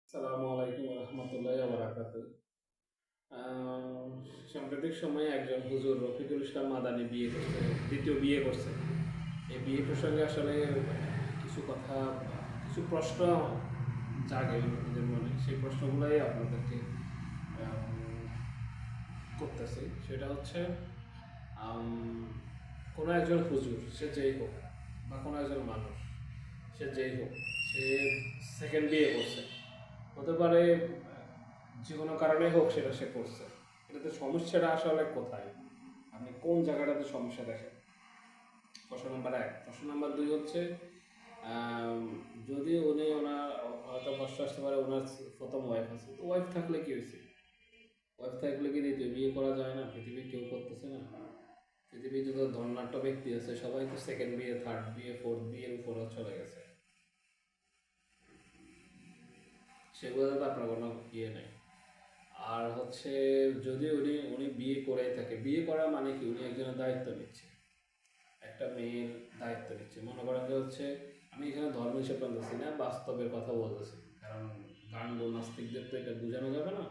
আসসালামু আলাইকুম রহমতুল্লাহ বারাকাতুহ। সাম্প্রতিক সময়ে একজন হুজুর রফিকুল ইসলাম মাদানী বিয়ে করছে, দ্বিতীয় বিয়ে করছে। এই বিয়ে প্রসঙ্গে আসলে কিছু কথা, কিছু প্রশ্ন জাগে নিজের মনে। সেই প্রশ্নগুলোই আপনাদেরকে আম, করতেছি। সেটা হচ্ছে আম, কোনো একজন হুজুর, সে যেই হোক, বা কোনো একজন মানুষ, সে যেই হোক, সে সেকেন্ড বিয়ে করছে। হতে পারে যে কোনো কারণে হোক সেটা সে করছে। এটাতে সমস্যাটা আসলে কোথায়? আপনি কোন জায়গাটাতে সমস্যা দেখেন? প্রশ্ন নাম্বার এক। প্রশ্ন নাম্বার দুই হচ্ছে, আম, যদি উনি ওনার হয়তো কষ্ট আসতে পারে, ওনার প্রথম ওয়াইফ আছে, তো ওয়াইফ থাকলে কি হয়েছে? ওয়াইফ থাকলে কি দ্বিতীয় বিয়ে করা যায় না? পৃথিবী কেউ করতেছে না। পৃথিবী যত ধনাঢ্য ব্যক্তি আছে সবাই তো সেকেন্ড বিয়ে, থার্ড বিয়ে, ফোর্থ বিয়ের উপরে চলে গেছে। সেগুলোতে তো আপনার কোনো ইয়ে নেই। আর হচ্ছে, যদি উনি উনি বিয়ে করে থাকে, বিয়ে করা মানে কি, উনি একজনের দায়িত্ব নিচ্ছে, একটা মেয়ের দায়িত্ব নিচ্ছে। মনে করেন যে হচ্ছে, আমি এখানে ধর্ম হিসেবে বলতেছি না, বাস্তবের কথা বলতেছি। কারণ গান্ড নাস্তিকদের তো এটা বোঝানো যাবে না।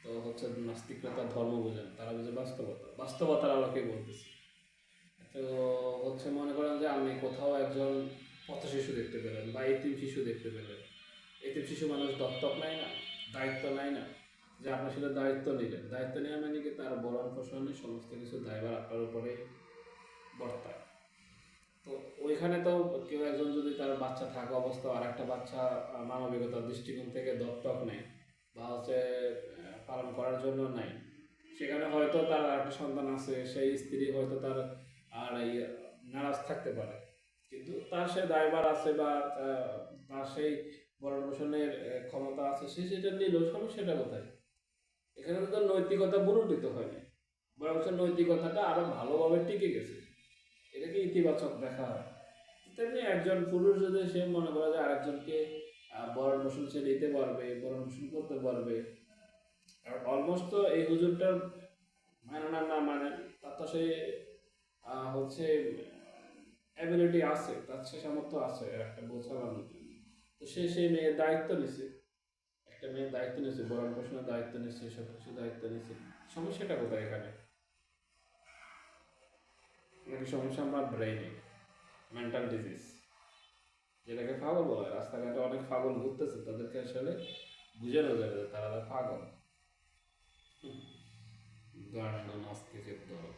তো হচ্ছে, নাস্তিকরা তার ধর্ম বোঝেন, তারা বুঝে বাস্তবতা, বাস্তবতার আলোকে বলতেছি। তো হচ্ছে, মনে করেন যে আপনি কোথাও একজন পথ শিশু দেখতে পেলেন বা এতিম শিশু দেখতে পেলেন। এতিম শিশু মানুষ দত্তক নেয় না, দায়িত্ব নেয় না, যে আপনার সাথে দায়িত্ব নিলেন, দায়িত্ব নেওয়া মানে কি, তার বরণ পোষণে সমস্ত কিছু দায়ভার আপনার উপরে বর্তায়। তো ওইখানে তো কেউ একজন যদি তার বাচ্চা থাকা অবস্থা আর একটা বাচ্চা মানবিকতার দৃষ্টিকোণ থেকে দত্তক নেয় বা হচ্ছে পালন করার জন্য নেয়, সেখানে হয়তো তার একটা সন্তান আছে, সেই স্ত্রী হয়তো তার আর নারাজ থাকতে পারে, কিন্তু তার সে দায়ভার আছে বা তার সেই ভরণ পোষণের ক্ষমতা আছে, সে সেটা নিল, সমস্যাটা কোথায়? এখানে তো তার নৈতিকতা বুরুটিত হয়নি, বরং নৈতিকতাটা আরো ভালোভাবে টিকে গেছে। এটাকে ইতিবাচক দেখা হয়। তেমনি একজন পুরুষ যদি সে মনে করে যে আরেকজনকে ভরণ পোষণ সে দিতে পারবে, ভরণ পোষণ করতে পারবে, আর অলমোস্ট তো এই হুজুরটার মানে না না মানে, তার তো সে হচ্ছে অ্যাবিলিটি আছে, তার সে সামর্থ্য আছে একটা বোঝ চালানোর জন্য। তো সে সেই মেয়ের দায়িত্ব নিছে, একটা মেয়ের দায়িত্ব নিছে, ভরণ পোষণের দায়িত্ব নিছে, সব কিছু দায়িত্ব নিছে। সমস্যাটা কোথায় এখানে? নাকি সমস্যা আমরা ব্রেইনে, মেন্টাল ডিজিজ, যেটাকে পাগল বলা হয়? রাস্তাঘাটে অনেক পাগল ঘুরতেছে, তাদেরকে আসলে বুঝানো যাবে যে তারা পাগল। গান নাস্তিকের দল।